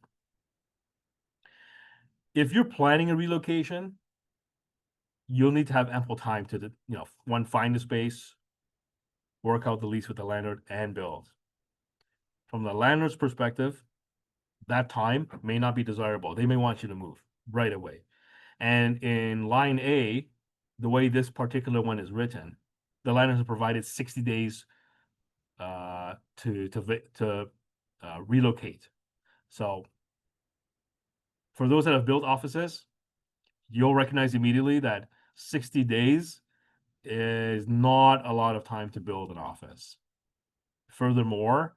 if you're planning a relocation, you'll need to have ample time to, find the space, work out the lease with the landlord, and build. From the landlord's perspective, that time may not be desirable. They may want you to move right away. And in line A, the way this particular one is written, the landlord has provided 60 days to relocate. So for those that have built offices, you'll recognize immediately that 60 days is not a lot of time to build an office. Furthermore,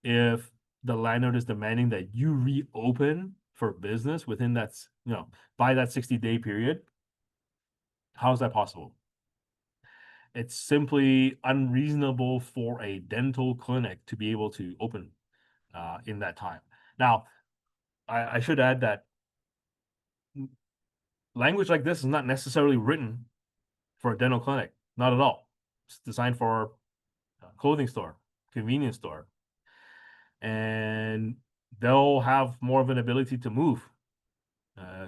if the landlord is demanding that you reopen for business within that, by that 60-day period, how is that possible? It's simply unreasonable for a dental clinic to be able to open in that time. Now, I should add that language like this is not necessarily written for a dental clinic. Not at all. It's designed for a clothing store, convenience store. And they'll have more of an ability to move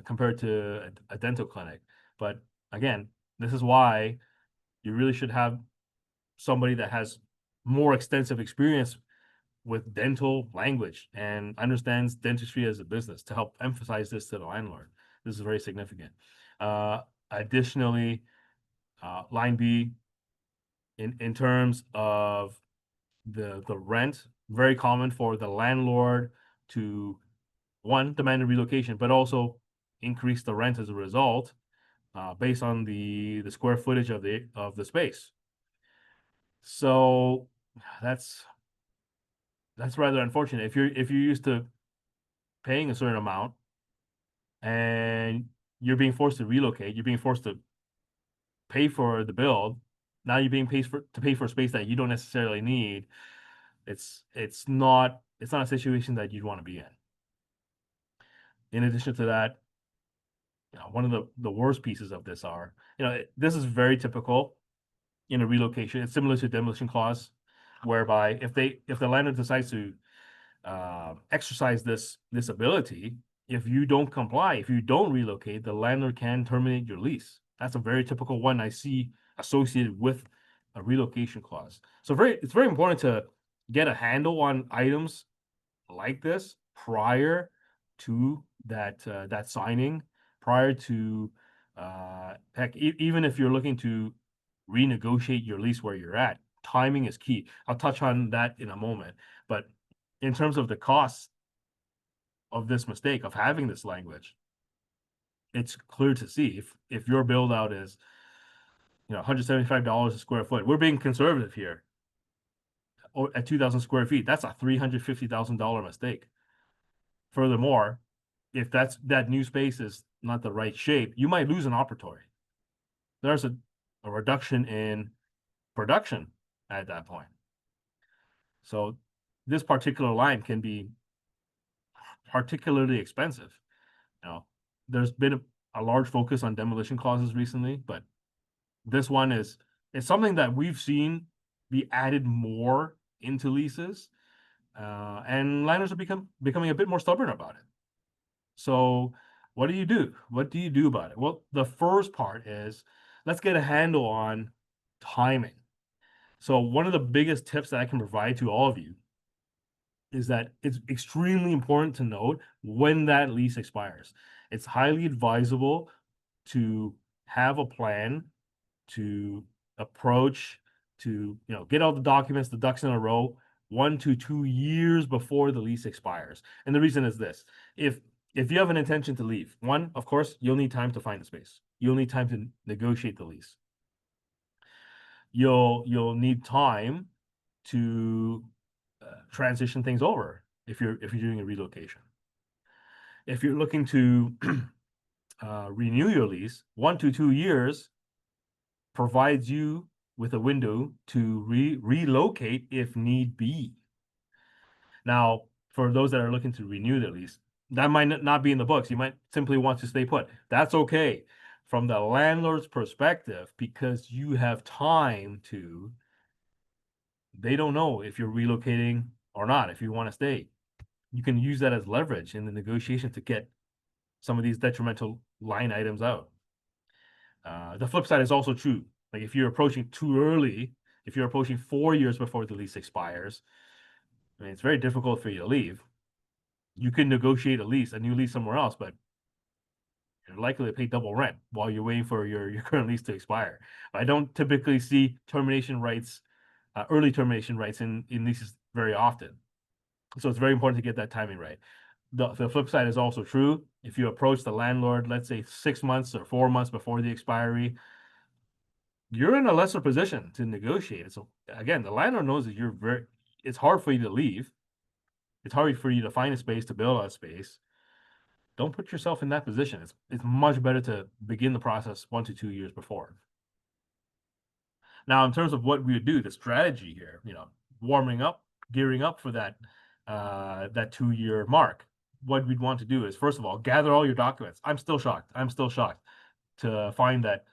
compared to a dental clinic. But again, this is why you really should have somebody that has more extensive experience with dental language and understands dentistry as a business to help emphasize this to the landlord. This is very significant. Additionally, line B, in terms of the rent, very common for the landlord to, one, demand a relocation, but also increase the rent as a result, based on the square footage of the space. So that's rather unfortunate. If you're used to paying a certain amount and you're being forced to relocate, you're being forced to pay for the build. Now you're being paid to pay for space that you don't necessarily need. It's not a situation that you'd want to be in. In addition to that, one of the worst pieces of this are, this is very typical in a relocation. It's similar to demolition clause, whereby if the landlord decides to exercise this ability, if you don't comply, if you don't relocate, the landlord can terminate your lease. That's a very typical one I see associated with a relocation clause. So it's very important to get a handle on items like this prior to that signing, prior to heck, even if you're looking to renegotiate your lease where you're at, timing is key. I'll touch on that in a moment. But in terms of the costs of this mistake of having this language, it's clear to see if your build out is $175 a square foot. We're being conservative here. Or at 2,000 square feet, that's a $350,000 mistake. Furthermore, if that new space is not the right shape, you might lose an operatory. There's a reduction in production at that point. So this particular line can be particularly expensive. There's been a large focus on demolition clauses recently, but this one is something that we've seen be added more into leases, and landlords are becoming a bit more stubborn about it. So what do you do? What do you do about it? Well, the first part is let's get a handle on timing. So one of the biggest tips that I can provide to all of you is that it's extremely important to note when that lease expires. It's highly advisable to have a plan to approach to get all the documents, the ducks in a row, 1 to 2 years before the lease expires. And the reason is this: if you have an intention to leave, one, of course, you'll need time to find the space. You'll need time to negotiate the lease. You'll need time to transition things over if you're doing a relocation. If you're looking to renew your lease, 1 to 2 years provides you with a window to relocate if need be. Now, for those that are looking to renew their lease, that might not be in the books. You might simply want to stay put. That's okay from the landlord's perspective, because you have time to, they don't know if you're relocating or not, if you want to stay. You can use that as leverage in the negotiation to get some of these detrimental line items out. The flip side is also true. Like if you're approaching too early, if you're approaching 4 years before the lease expires, I mean, it's very difficult for you to leave. You can negotiate a new lease somewhere else, but you're likely to pay double rent while you're waiting for your current lease to expire. I don't typically see termination rights, early termination rights in leases very often. So it's very important to get that timing right. The flip side is also true. If you approach the landlord, let's say 6 months or 4 months before the expiry, you're in a lesser position to negotiate. So again, the landlord knows that it's hard for you to leave. It's hard for you to find a space, to build a space. Don't put yourself in that position. It's much better to begin the process 1 to 2 years before. Now, in terms of what we would do, the strategy here, warming up, gearing up for that 2-year mark. What we'd want to do is, first of all, gather all your documents. I'm still shocked to find that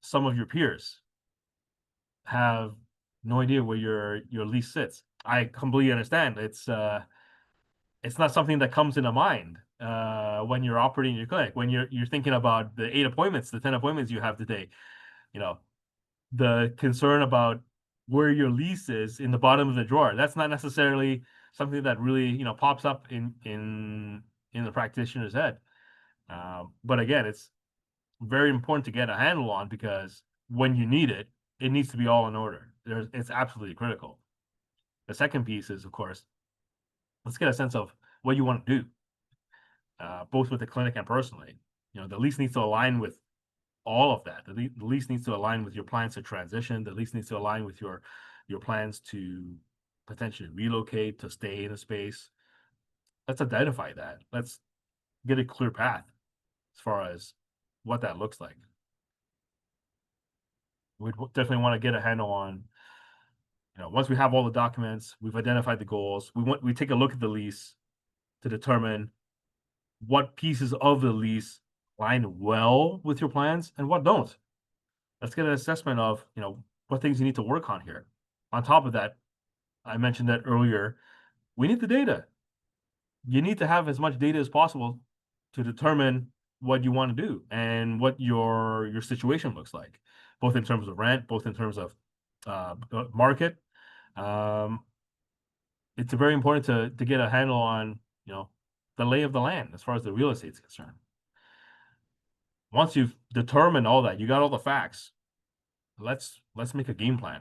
some of your peers have no idea where your lease sits. I completely understand. It's not something that comes into mind when you're operating your clinic, when you're thinking about the 8 appointments, the 10 appointments you have today. The concern about where your lease is in the bottom of the drawer, that's not necessarily something that really pops up in the practitioner's head. But again, it's very important to get a handle on, because when you need it, it needs to be all in order. It's absolutely critical. The second piece is, of course, let's get a sense of what you want to do, both with the clinic and personally. The lease needs to align with all of that. The lease needs to align with your plans to transition. The lease needs to align with your plans to potentially relocate, to stay in a space. Let's identify that. Let's get a clear path as far as what that looks like. We'd definitely want to get a handle on, once we have all the documents, we've identified the goals, we take a look at the lease to determine what pieces of the lease align well with your plans and what don't. Let's get an assessment of, what things you need to work on here. On top of that, I mentioned that earlier, we need the data. You need to have as much data as possible to determine what you want to do and what your situation looks like, both in terms of rent, both in terms of market. It's very important to get a handle on, the lay of the land as far as the real estate is concerned. Once you've determined all that, you got all the facts, let's make a game plan.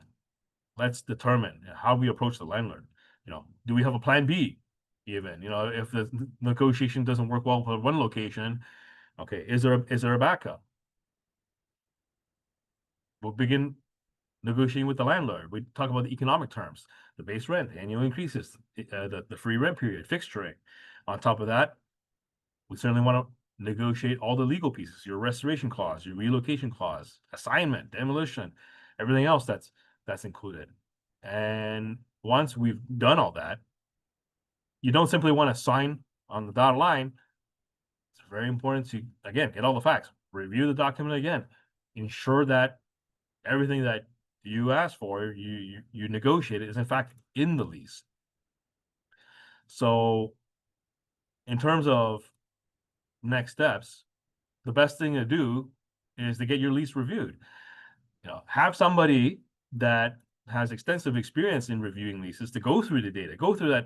Let's determine how we approach the landlord. Do we have a plan B? Even, if the negotiation doesn't work well for one location, okay, is there a backup? We'll begin negotiating with the landlord. We talk about the economic terms, the base rent, annual increases, the free rent period, fixturing. On top of that, we certainly want to negotiate all the legal pieces, your restoration clause, your relocation clause, assignment, demolition, everything else that's included. And once we've done all that, you don't simply want to sign on the dotted line. It's very important to, again, get all the facts, review the document again, ensure that everything that you asked for, you negotiated, is in fact in the lease. So in terms of next steps, the best thing to do is to get your lease reviewed. Have somebody that has extensive experience in reviewing leases to go through the data, go through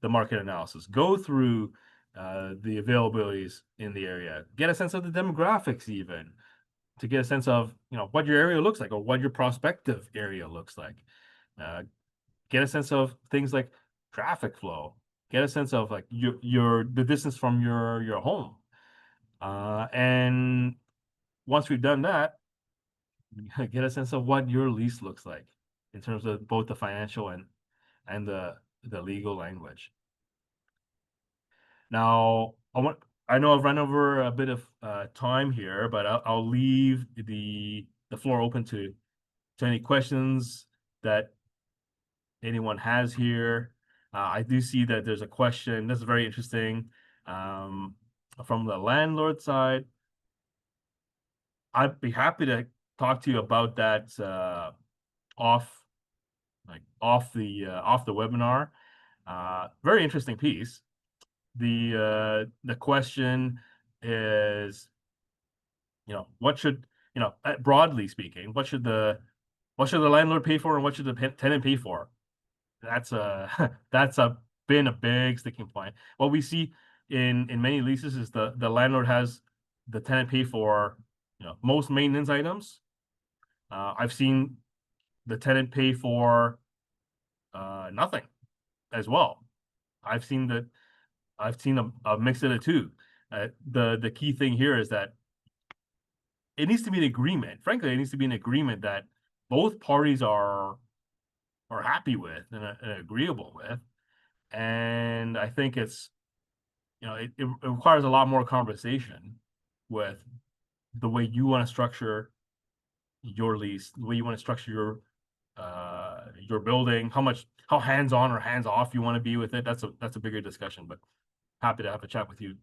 the market analysis, go through the availabilities in the area, get a sense of the demographics, even to get a sense of what your area looks like or what your prospective area looks like. Uh, get a sense of things like traffic flow. Get a sense of like your the distance from your home. And once we've done that, get a sense of what your lease looks like in terms of both the financial and the legal language. Now, I know I've run over a bit of time here, but I'll leave the floor open to any questions that anyone has here. I do see that there's a question. This is very interesting. Um, from the landlord side, I'd be happy to talk to you about that off off the webinar. Very interesting piece. The question is, what should broadly speaking, what should the landlord pay for and what should the tenant pay for? That's a that's a been a big sticking point. What we see in many leases is the landlord has the tenant pay for most maintenance items. I've seen the tenant pay for nothing as well. I've seen that I've seen a mix of the two. The key thing here is that it needs to be an agreement. Frankly, it needs to be an agreement that both parties are happy with and agreeable with. And I think it's it requires a lot more conversation with the way you want to structure your lease, the way you want to structure your building, how hands-on or hands-off you want to be with it. That's a bigger discussion, but happy to have a chat with you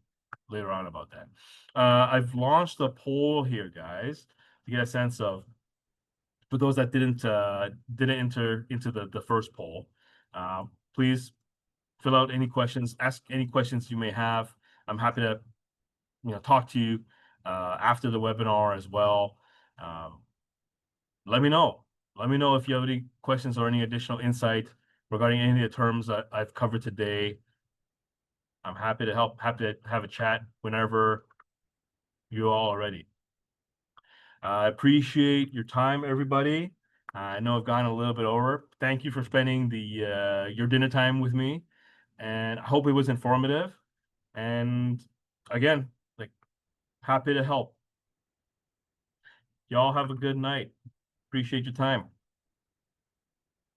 later on about that. I've launched a poll here, guys, to get a sense of, for those that didn't enter into the first poll, please fill out any questions, ask any questions you may have. I'm happy to talk to you after the webinar as well. Let me know. Let me know if you have any questions or any additional insight regarding any of the terms that I've covered today. I'm happy to help, happy to have a chat whenever you all are ready. I appreciate your time, everybody. I know I've gone a little bit over. Thank you for spending your dinner time with me, and I hope it was informative. And again, like, happy to help. Y'all have a good night. Appreciate your time.